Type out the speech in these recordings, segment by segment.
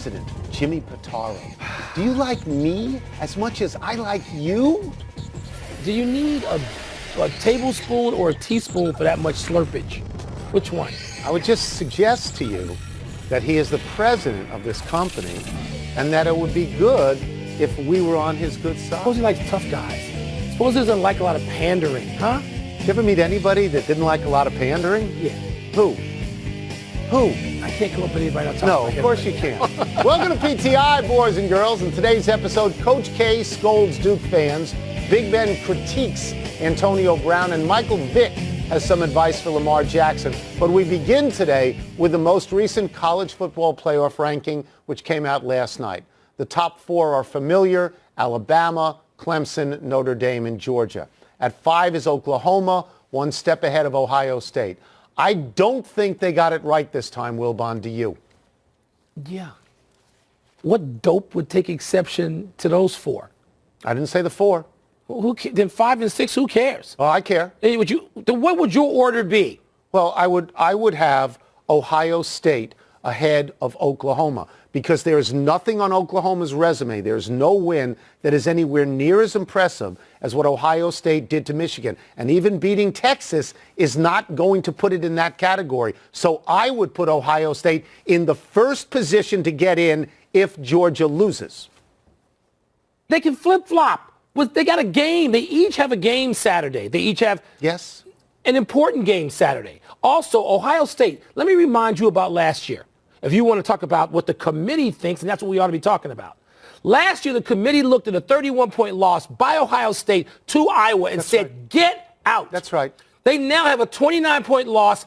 President Jimmy Pitaro. Do you like me as much as I like you? Do you need a tablespoon or a teaspoon for that much slurpage? Which one? I would just suggest to you that he is the president of this company and that it would be good if we were on his good side. Suppose he likes tough guys. Suppose he doesn't like a lot of pandering, huh? Did you ever meet anybody that didn't like a lot of pandering? Yeah. Who? I can't come up with anybody on top No, of course you can't. Welcome to PTI, boys and girls. In today's episode, Coach K scolds Duke fans, Big Ben critiques Antonio Brown, and Michael Vick has some advice for Lamar Jackson. But we begin today with the most recent college football playoff ranking, which came out last night. The top four are familiar: Alabama, Clemson, Notre Dame, and Georgia. At 5 is Oklahoma, one step ahead of Ohio State. I don't think they got it right this time, Wilbon. Do you? Yeah. What dope would take exception to those four? I didn't say the four. Well, then 5 and 6, who cares? Oh, I care. Then what would your order be? Well, I would have Ohio State ahead of Oklahoma because there is nothing on Oklahoma's resume. There is no win that is anywhere near as impressive as what Ohio State did to Michigan. And even beating Texas is not going to put it in that category. So I would put Ohio State in the first position to get in if Georgia loses. They can flip-flop. They got a game. They each have a game Saturday. They each have an important game Saturday. Also, Ohio State, let me remind you about last year. If you want to talk about what the committee thinks, and that's what we ought to be talking about. Last year, the committee looked at a 31-point loss by Ohio State to Iowa and said, get out. That's right. They now have a 29-point loss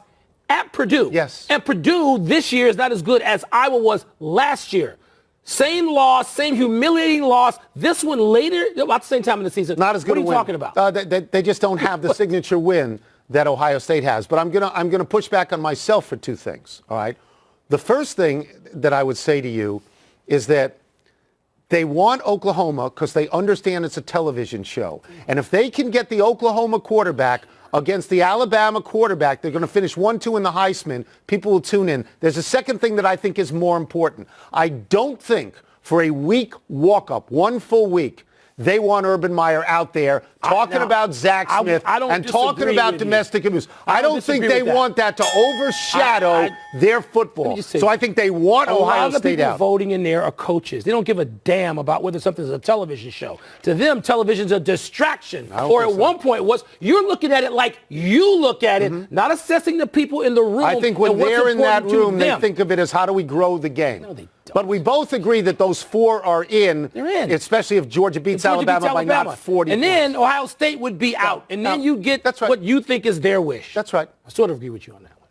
at Purdue. Yes. And Purdue this year is not as good as Iowa was last year. Same loss, same humiliating loss. This one later, about the same time in the season. Not as good. What are you talking about? They just don't have the signature win that Ohio State has. But I'm gonna push back on myself for two things. All right. The first thing that I would say to you is that they want Oklahoma because they understand it's a television show. And if they can get the Oklahoma quarterback against the Alabama quarterback, they're going to finish 1-2 in the Heisman. People will tune in. There's a second thing that I think is more important. I don't think for a week walk-up, one full week, they want Urban Meyer out there talking about Zach Smith and talking about domestic abuse. I don't think they want that to overshadow their football. So I think they want Ohio State out. A lot of the people voting in there are coaches. They don't give a damn about whether something's a television show. To them, television's a distraction. Or at one point it was, you're looking at it like you look at it, not assessing the people in the room. I think when they're in that room, they think of it as how do we grow the game. No, they don't. But we both agree that those four are in. They're in. Especially if Georgia beats Alabama by not 40 And points. then Ohio State would be out. And then you get what you think is their wish. That's right. I sort of agree with you on that one.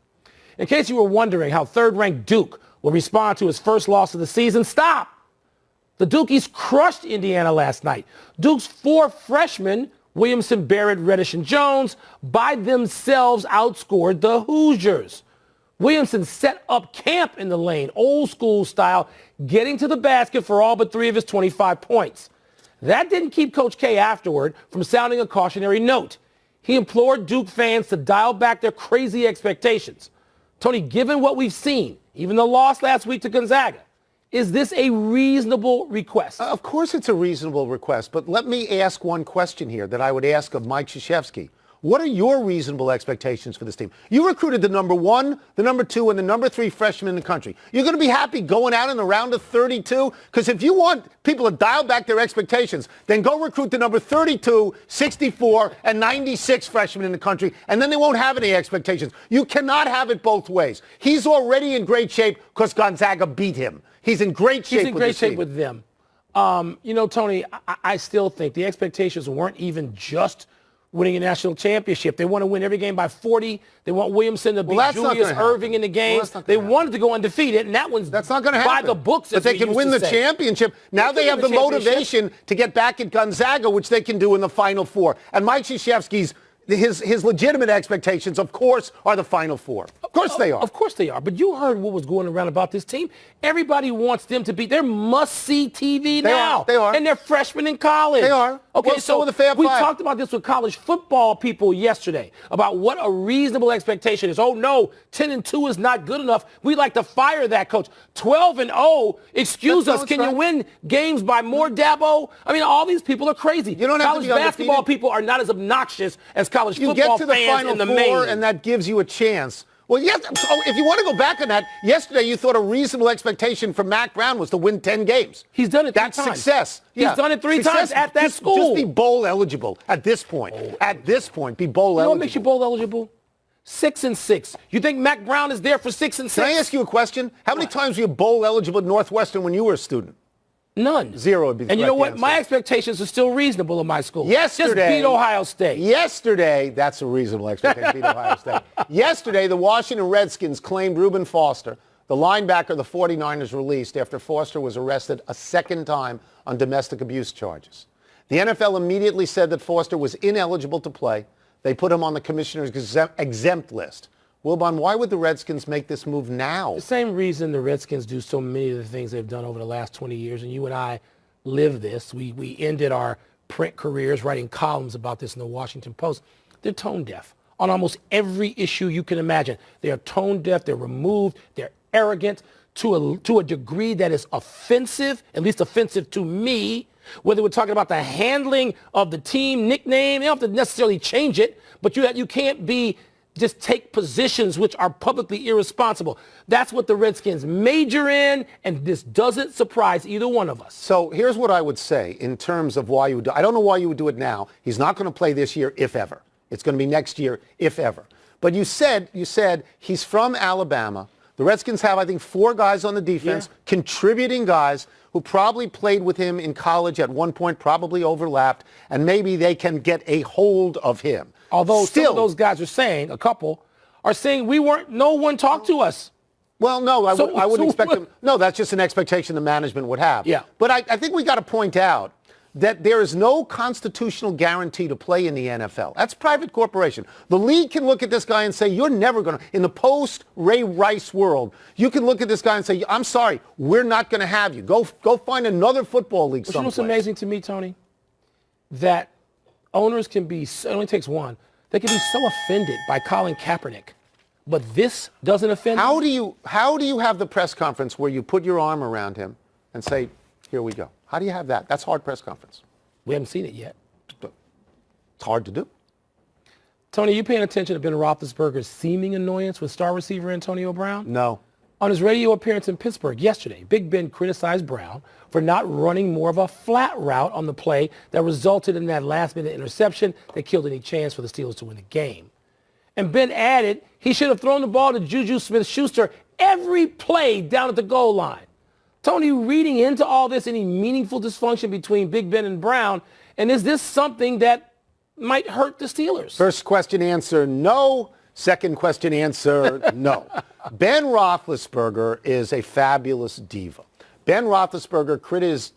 In case you were wondering how third-ranked Duke will respond to his first loss of the season, stop. The Dukies crushed Indiana last night. Duke's 4 freshmen, Williamson, Barrett, Reddish, and Jones, by themselves outscored the Hoosiers. Williamson set up camp in the lane, old school style, getting to the basket for all but 3 of his 25 points. That didn't keep Coach K afterward from sounding a cautionary note. He implored Duke fans to dial back their crazy expectations. Tony, given what we've seen, even the loss last week to Gonzaga, is this a reasonable request? Of course it's a reasonable request, but let me ask one question here that I would ask of Mike Krzyzewski. What are your reasonable expectations for this team? You recruited the number 1, the number 2, and the number 3 freshman in the country. You're going to be happy going out in the round of 32? Because if you want people to dial back their expectations, then go recruit the number 32, 64, and 96 freshmen in the country, and then they won't have any expectations. You cannot have it both ways. He's already in great shape because Gonzaga beat him. He's in great shape. He's in great shape with them. Tony, I still think the expectations weren't even just winning a national championship. They want to win every game by 40. They want Williamson to beat Julius Irving in the games. They wanted to go undefeated, and that's not going to happen. By the books, but they can win the championship. Now they have the motivation to get back at Gonzaga, which they can do in the Final Four. And Mike Krzyzewski's his legitimate expectations, of course, are the Final Four. Of course they are. Of course they are. But you heard what was going around about this team. Everybody wants them to be. They're must-see TV now. They are. And they're freshmen in college. They are. Okay, Well, so are the Fab we Five. talked about this with college football people yesterday about what a reasonable expectation is. Oh no, 10-2 is not good enough. We'd like to fire that coach. 12-0, excuse us. Can you win games by more, Dabo? I mean, all these people are crazy. You don't have college to be basketball undefeated. people are not as obnoxious as college You football get to the fans Final in the Four, main. and that gives you a chance. Well, yes. Oh, if you want to go back on that, yesterday you thought a reasonable expectation for Mac Brown was to win 10 games. He's done it three That's times. success. He's done it three times at that school. Just be bowl eligible at this point. At this point, be bowl eligible. You know what makes you bowl eligible? 6-6. You think Mac Brown is there for 6-6? Can I ask you a question? How many times were you bowl eligible at Northwestern when you were a student? None. Zero would be the And you know correct what? My answer. expectations are still reasonable in my school. Yesterday, just beat Ohio State. Yesterday, that's a reasonable expectation, beat Ohio State. Yesterday, the Washington Redskins claimed Reuben Foster, the linebacker the 49ers released after Foster was arrested a second time on domestic abuse charges. The NFL immediately said that Foster was ineligible to play. They put him on the commissioner's exempt list. Wilbon, why would the Redskins make this move now? The same reason the Redskins do so many of the things they've done over the last 20 years, and you and I live this. We ended our print careers writing columns about this in the Washington Post. They're tone deaf on almost every issue you can imagine. They're tone deaf, they're removed, they're arrogant to a degree that is offensive, at least offensive to me. Whether we're talking about the handling of the team nickname, you don't have to necessarily change it, but you can't just take positions which are publicly irresponsible. That's what the Redskins major in, and this doesn't surprise either one of us. So here's what I would say in terms of why you would do it. I don't know why you would do it now. He's not going to play this year, if ever. It's going to be next year, if ever. But you said he's from Alabama. The Redskins have, I think, 4 guys on the defense, contributing guys who probably played with him in college at one point, probably overlapped, and maybe they can get a hold of him. Although some of those guys are saying, a couple, are saying no one talked to us. Well, no, I wouldn't expect them. No, that's just an expectation the management would have. Yeah. But I think we got to point out that there is no constitutional guarantee to play in the NFL. That's private corporation. The league can look at this guy and say, you're never going to, in the post-Ray Rice world, you can look at this guy and say, I'm sorry, we're not going to have you. Go find another football league someplace. You know what's amazing to me, Tony? That owners can be, it only takes one, they can be so offended by Colin Kaepernick. But this doesn't offend them? How do you have the press conference where you put your arm around him and say, here we go? How do you have that? That's hard press conference. We haven't seen it yet. It's hard to do. Tony, you paying attention to Ben Roethlisberger's seeming annoyance with star receiver Antonio Brown? No. On his radio appearance in Pittsburgh yesterday, Big Ben criticized Brown for not running more of a flat route on the play that resulted in that last-minute interception that killed any chance for the Steelers to win the game. And Ben added he should have thrown the ball to Juju Smith-Schuster every play down at the goal line. Tony, reading into all this, any meaningful dysfunction between Big Ben and Brown, and is this something that might hurt the Steelers? First question answer, no. Second question answer, no. Ben Roethlisberger is a fabulous diva. Ben Roethlisberger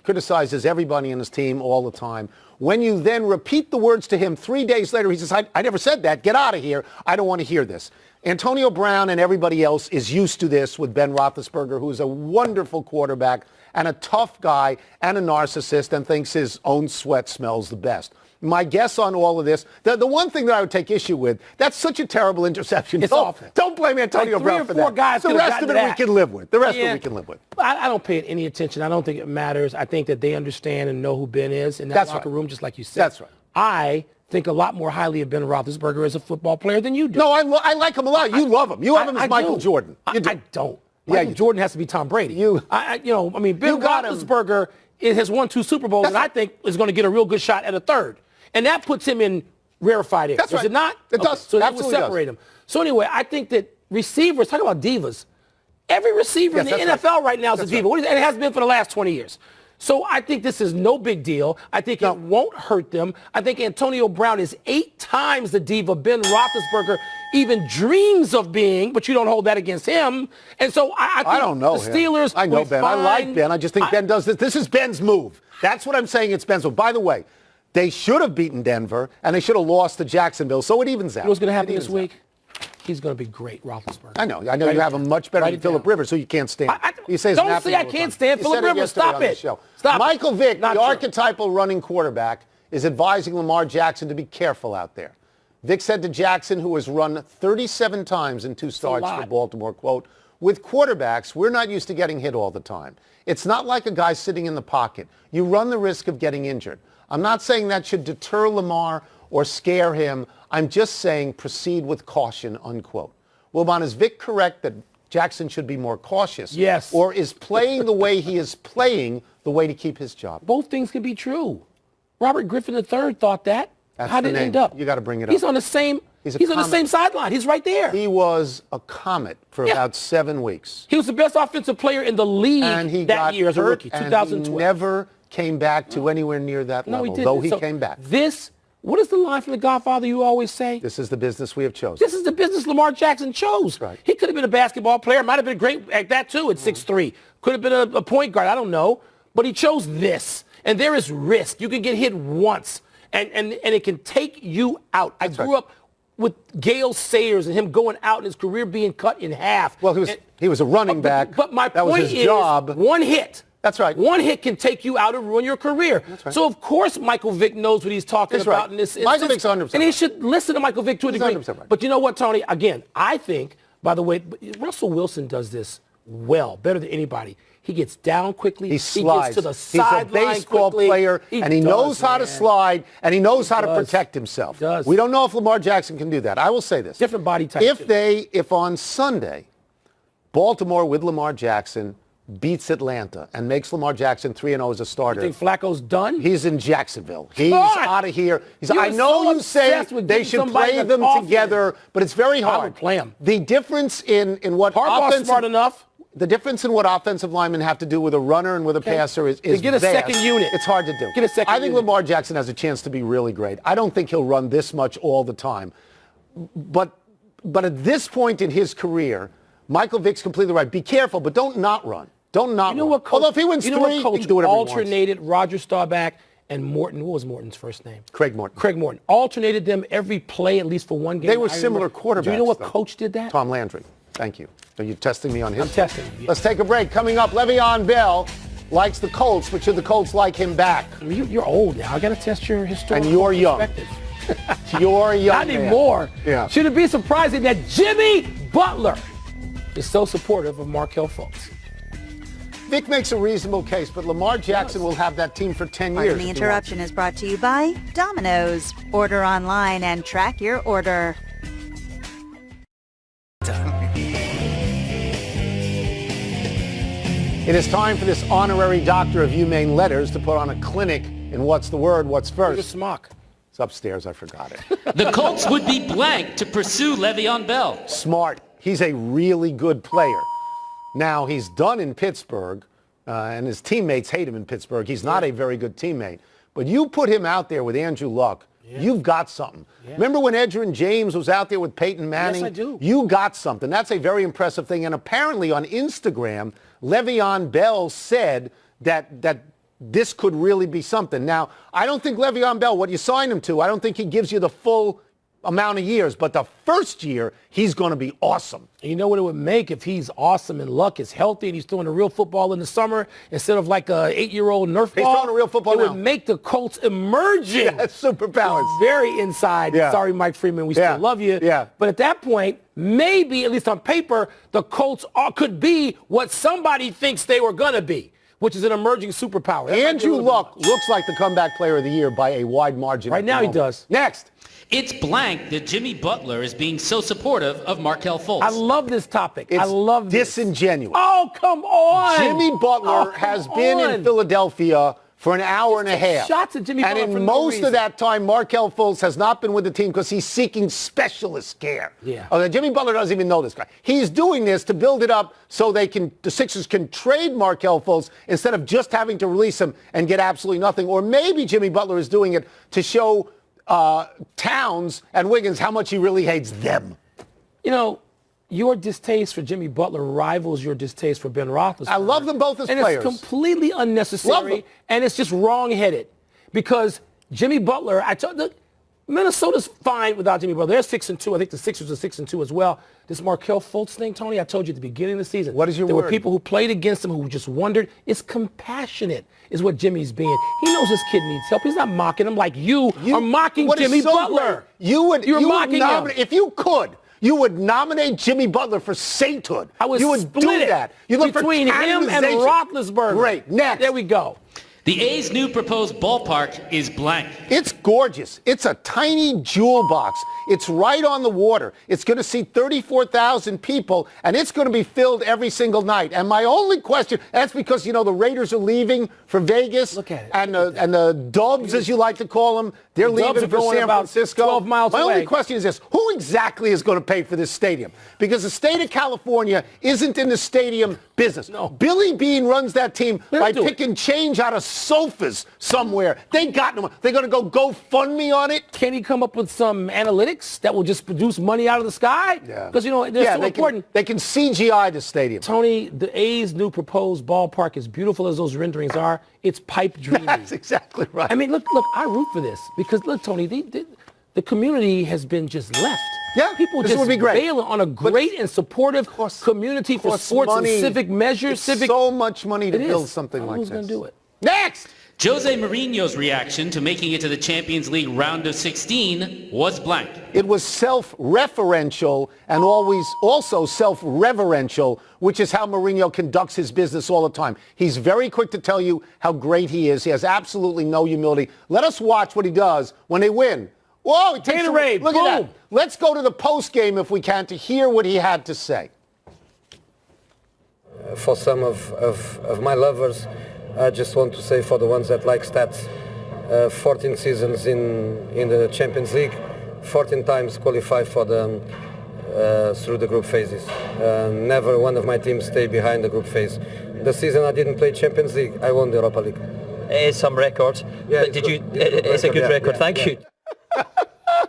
criticizes everybody in his team all the time. When you then repeat the words to him 3 days later, he says, I never said that. Get out of here. I don't want to hear this. Antonio Brown and everybody else is used to this with Ben Roethlisberger, who is a wonderful quarterback and a tough guy and a narcissist and thinks his own sweat smells the best. My guess on all of this, the one thing that I would take issue with, that's such a terrible interception. It's awful. Don't blame Antonio Brown for that. Guys the rest of it we can live with. The rest of it we can live with. I don't pay it any attention. I don't think it matters. I think that they understand and know who Ben is in that locker room, just like you said. That's right. I think a lot more highly of Ben Roethlisberger as a football player than you do. No, I like him a lot. You love him. You have him as Michael Jordan. I don't. Michael Jordan has to be Tom Brady. Ben Roethlisberger has won 2 Super Bowls, and I think is going to get a real good shot at a third. And that puts him in rarefied air. That's right. Does it not? It does. So that would separate him. So anyway, I think that receivers, talk about divas, every receiver in the NFL right now is a diva. And it has been for the last 20 years. So I think this is no big deal. I think it won't hurt them. I think Antonio Brown is 8 times the diva Ben Roethlisberger even dreams of being, but you don't hold that against him. And so I think don't know the Steelers I know Ben. I like Ben. I just think Ben does this. This is Ben's move. That's what I'm saying. It's Ben's move. By the way, they should have beaten Denver, and they should have lost to Jacksonville, so it evens out. You know what's going to happen this week? He's going to be great, Roethlisberger. I know you have him much better than Phillip Rivers, who you can't stand. You say don't say I can't stand Phillip Rivers. Stop it. Stop. Michael Vick, the archetypal running quarterback, is advising Lamar Jackson to be careful out there. Vic said to Jackson, who has run 37 times in 2 starts for Baltimore, quote, with quarterbacks, we're not used to getting hit all the time. It's not like a guy sitting in the pocket. You run the risk of getting injured. I'm not saying that should deter Lamar or scare him. I'm just saying proceed with caution, unquote. Wilbon, is Vic correct that Jackson should be more cautious? Yes. Or is playing the way he is playing the way to keep his job? Both things can be true. Robert Griffin III thought that. That's How the did it name. end up? You got to bring it up. He's on the same. He's on the same sideline. He's right there. He was a comet for about 7 weeks. He was the best offensive player in the league And he that got year as a hurt, rookie, and 2012. he never came back to anywhere near that No, level, he though didn't. he So came back. What is the line from The Godfather you always say? This is the business we have chosen. This is the business Lamar Jackson chose. Right. He could have been a basketball player. Might have been great at that, too, at 6'3". Could have been a point guard. I don't know. But he chose this. And there is risk. You can get hit once, and it can take you out. I grew up with Gale Sayers and him going out and his career being cut in half. Well, he was a running back. But my that point was his is, job. one hit. That's right. One hit can take you out and ruin your career. That's right. So, of course, Michael Vick knows what he's talking That's about right. in this Michael instance. Vick's 100% and he right. should listen to Michael Vick to a He's degree. 100% right. But you know what, Tony? Again, I think, by the way, Russell Wilson does this well, better than anybody. He gets down quickly. He slides. He gets to the He's sideline a baseball quickly. player, and he knows how to slide, and he knows how to protect himself. He does. We don't know if Lamar Jackson can do that. I will say this. Different body type. If on Sunday, Baltimore with Lamar Jackson beats Atlanta and makes Lamar Jackson 3-0 as a starter. You think Flacco's done? He's in Jacksonville. He's on. out of here. You I were know so you say obsessed with they getting should somebody play to them cough together, but it's very I hard. would play 'em. The difference in what Harbaugh's smart enough. The difference in what offensive linemen have to do with a runner and with a passer is To get a vast. second unit. It's hard to do. Get a second I think unit. Lamar Jackson has a chance to be really great. I don't think he'll run this much all the time. But at this point in his career, Michael Vick's completely right. Be careful, but don't not run. Don't not You know run. what, Coach? Although if he wins you know three, what, Coach he can do whatever he wants. alternated Roger Staubach and Morton. What was Morton's first name? Craig Morton. Craig Morton. Alternated them every play, at least for one game. They were I similar remember. quarterbacks. Do you know what though. Coach did that? Tom Landry. Thank you. Are you testing me on his? I'm testing you. Yeah. Let's take a break. Coming up, Le'Veon Bell likes the Colts, but should the Colts like him back? I mean, you're old now. I got to test your historical And you're young. perspective. You're young. Not man. anymore. Yeah. Should it be surprising that Jimmy Butler is so supportive of Markelle Fultz? Vic makes a reasonable case, but Lamar Jackson will have that team for 10 years. Pardon the interruption is brought to you by Domino's. Order online and track your order. It is time for this honorary Doctor of Humane Letters to put on a clinic in What's the Word, What's Where's First. the smock? It's upstairs. I forgot it. The Colts would be blank to pursue Le'Veon Bell. Smart. He's a really good player. Now, he's done in Pittsburgh, and his teammates hate him in Pittsburgh. He's not a very good teammate. But you put him out there with Andrew Luck, you've got something. Remember when Edgerrin James was out there with Peyton Manning? Yes, I do. You got something. That's a very impressive thing. And apparently on Instagram, Le'Veon Bell said that this could really be something. Now, I don't think Le'Veon Bell, what you signed him to, I don't think he gives you the full amount of years. But the first year, he's going to be awesome. And you know what it would make if he's awesome and Luck is healthy and he's throwing a real football in the summer instead of like a 8-year-old Nerf He's ball? throwing a real football It now. would make the Colts emerging. That's superpowers. Very inside. Yeah. Sorry, Mike Freeman, we Yeah. still love you. Yeah. But at that point, maybe, at least on paper, the Colts could be what somebody thinks they were going to be, which is an emerging superpower. That might be a Andrew little bit Luck much. looks like the comeback player of the year by a wide margin. Right at the now he moment. does. Next. It's blank that Jimmy Butler is being so supportive of Markelle Fultz. I love this topic. It's I love this. disingenuous. Oh, come on. Jimmy Butler Oh, has come been in on. Philadelphia for an hour and a take half. shots at Jimmy and Butler for in no most reason. of that time, Markelle Fultz has not been with the team because he's seeking specialist care. Yeah. Okay, Jimmy Butler doesn't even know this guy. He's doing this to build it up so the Sixers can trade Markelle Fultz instead of just having to release him and get absolutely nothing. Or maybe Jimmy Butler is doing it to show Towns and Wiggins how much he really hates them. You know, your distaste for Jimmy Butler rivals your distaste for Ben Roethlisberger. I love them both as and players. It's completely Love unnecessary, them. and it's just wrong-headed because Jimmy Butler, Minnesota's fine without Jimmy Butler. They're 6-2. I think the Sixers are 6-2 as well. This Markelle Fultz thing, Tony, I told you at the beginning of the season. What is your There word? were people who played against him who just wondered. It's compassionate is what Jimmy's being. He knows his kid needs help. He's not mocking him like you are mocking what is Jimmy so Butler. great, you would mocking him. If you could, you would nominate Jimmy Butler for sainthood. I would you would split do it that. You look between for him and canonization. Roethlisberger. Great. Next. There we go. The A's new proposed ballpark is blank. It's gorgeous. It's a tiny jewel box. It's right on the water. It's going to seat 34,000 people, and it's going to be filled every single night. And my only question, that's because, the Raiders are leaving for Vegas. Look at it. And the Dubs, as you like to call them, they're The Dubs leaving are for going San about Francisco. 12 miles my away. only question is this. Who exactly is going to pay for this stadium? Because the state of California isn't in the stadium business. No. Billy Bean runs that team Let by him do it. picking change out of sofas somewhere. They got no. They're going to go GoFundMe on it. Can he come up with some analytics that will just produce money out of the sky? Yeah. Because, they're so they important. They can CGI the stadium. Tony, the A's new proposed ballpark, as beautiful as those renderings are, it's pipe dreamy. That's exactly right. I mean, look, I root for this because, look, Tony, the community has been just left. Yeah, People this just would be great. bailing on a great and supportive community for costs sports money. and civic measures. It's so much money to It build is. something like Who's this. going to do it? Next! Jose Mourinho's reaction to making it to the Champions League round of 16 was blank. It was self-referential and always also self-reverential, which is how Mourinho conducts his business all the time. He's very quick to tell you how great he is. He has absolutely no humility. Let us watch what he does when they win. Whoa, he takes Gatorade, look at boom. that. Let's go to the post game if we can to hear what he had to say. For some of my lovers, I just want to say for the ones that like stats, 14 seasons in the Champions League, 14 times qualified for the through the group phases. Never one of my teams stayed behind the group phase. The season I didn't play Champions League, I won the Europa League. It is some record. Yeah, But it's it's a good yeah, record. yeah, Thank yeah. you.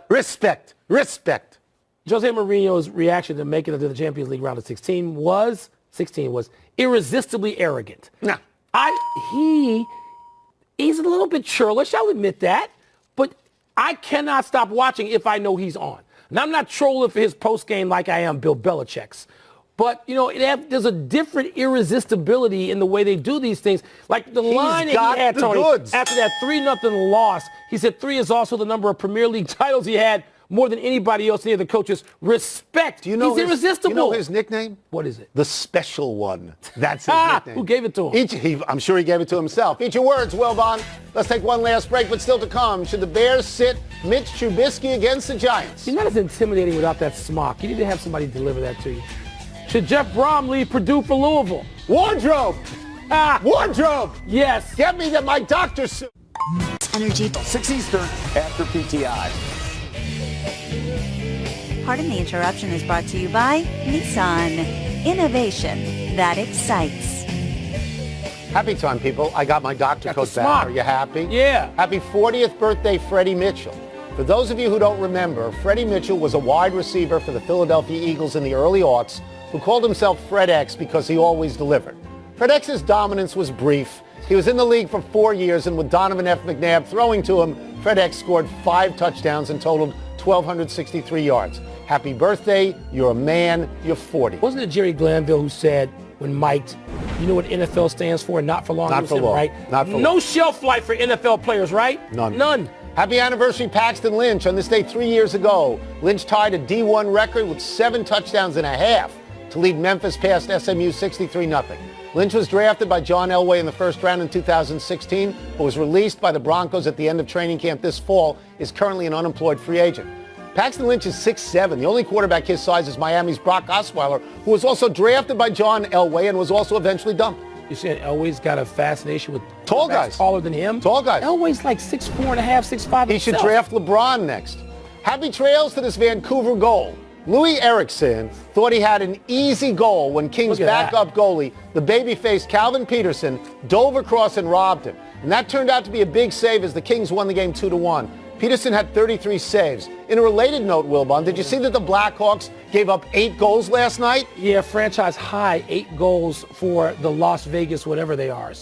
Respect. Jose Mourinho's reaction to making it to the Champions League round of 16 was irresistibly arrogant. Nah. He's a little bit churlish, I'll admit that, but I cannot stop watching if I know he's on. And I'm not trolling for his post game like I am Bill Belichick's. But, there's a different irresistibility in the way they do these things. Like the line that got he had, the Tony, goods. after that 3-0 loss, he said 3 is also the number of Premier League titles he had more than anybody else, any of the coaches. Respect. Do you know He's irresistible. You know his nickname? What is it? The Special One. That's his nickname. Who gave it to him? I'm sure he gave it to himself. Eat your words, Wilbon. Let's take one last break, but still to come. Should the Bears sit Mitch Trubisky against the Giants? He's not as intimidating without that smock. You need to have somebody deliver that to you. Should Jeff Brom leave Purdue for Louisville? Wardrobe! Wardrobe! Yes. Get me my doctor's suit. Energy. 6 Eastern after PTI. Pardon the Interruption is brought to you by Nissan. Innovation that excites. Happy time, people. I got my doctor Got coat the back. smock. Are you happy? Yeah. Happy 40th birthday, Freddie Mitchell. For those of you who don't remember, Freddie Mitchell was a wide receiver for the Philadelphia Eagles in the early aughts who called himself Fred X because he always delivered. Fred X's dominance was brief. He was in the league for 4 years, and with Donovan F. McNabb throwing to him, Fred X scored 5 touchdowns and totaled 1,263 yards. Happy birthday. You're a man. You're 40. Wasn't it Jerry Glanville who said when mic'd, you know what NFL stands for? Not for long. Not It was for him, long. Right? Not for no long. shelf life for NFL players, right? None. Happy anniversary, Paxton Lynch. On this day 3 years ago, Lynch tied a D1 record with 7 touchdowns and a half to lead Memphis past SMU 63-0. Lynch was drafted by John Elway in the first round in 2016, but was released by the Broncos at the end of training camp this fall, is currently an unemployed free agent. Paxton Lynch is 6'7". The only quarterback his size is Miami's Brock Osweiler, who was also drafted by John Elway and was also eventually dumped. You said Elway's got a fascination with Tall quarterbacks guys. taller than him. Tall guys. Elway's like 6'4" and a half, 6'5". He should himself. draft LeBron next. Happy trails to this Vancouver goal. Louis Erickson thought he had an easy goal when Kings Look at that. backup goalie, the babyface Calvin Peterson, dove across and robbed him. And that turned out to be a big save as the Kings won the game 2-1. Peterson had 33 saves. In a related note, Wilbon, did you see that the Blackhawks gave up 8 goals last night? Yeah, franchise high, 8 goals for the Las Vegas, whatever they are.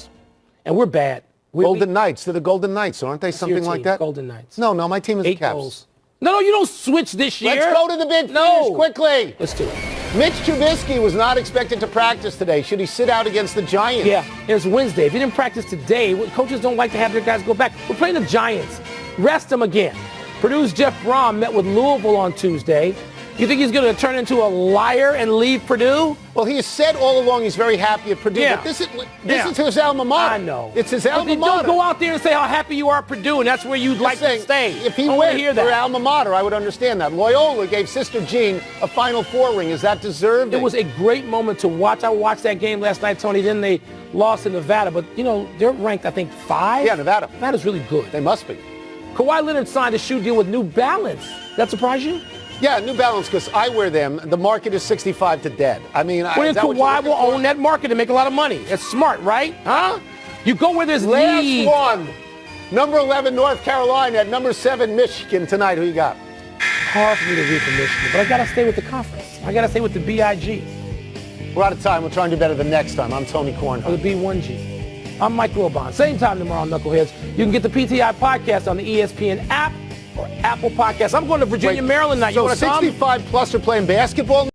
And we're bad. Golden Knights. They're the Golden Knights, aren't they? Your Something like team, that? Golden Knights. No, my team is the 8 Caps. goals. No, you don't switch this year. Let's go to the big finish quickly. Let's do it. Mitch Trubisky was not expected to practice today. Should he sit out against the Giants? Yeah, it's Wednesday. If he didn't practice today, coaches don't like to have their guys go back. We're playing the Giants. Rest them again. Purdue's Jeff Brom met with Louisville on Tuesday. You think he's going to turn into a liar and leave Purdue? Well, he has said all along he's very happy at Purdue. Yeah. But this is his alma mater. I know. It's his But alma then mater. don't go out there and say how happy you are at Purdue, and that's where you'd like to stay. If he I want went to hear for that. alma mater, I would understand that. Loyola gave Sister Jean a Final Four ring. Is that deserved? It was a great moment to watch. I watched that game last night, Tony. Then they lost to Nevada. But, they're ranked, I think, 5. Yeah, Nevada. Nevada's really good. They must be. Kawhi Leonard signed a shoe deal with New Balance. That surprise you? Yeah, New Balance, because I wear them. The market is 65 to dead. I mean, Well, is that what you're Kawhi looking will for? own that market and make a lot of money. It's smart, right? Huh? You go where there's Last need. one. Number 11, North Carolina. At number 7, Michigan tonight. Who you got? Hard for me to root for Michigan, but I got to stay with the conference. I got to stay with the BIG We're out of time. We'll try and do better the next time. I'm Tony or Kornheiser. the B1G. I'm Mike Wilbon. Same time tomorrow, Knuckleheads. You can get the PTI podcast on the ESPN app or Apple Podcasts. I'm going to Virginia, Maryland tonight. You So want to come? 65 plus are playing basketball?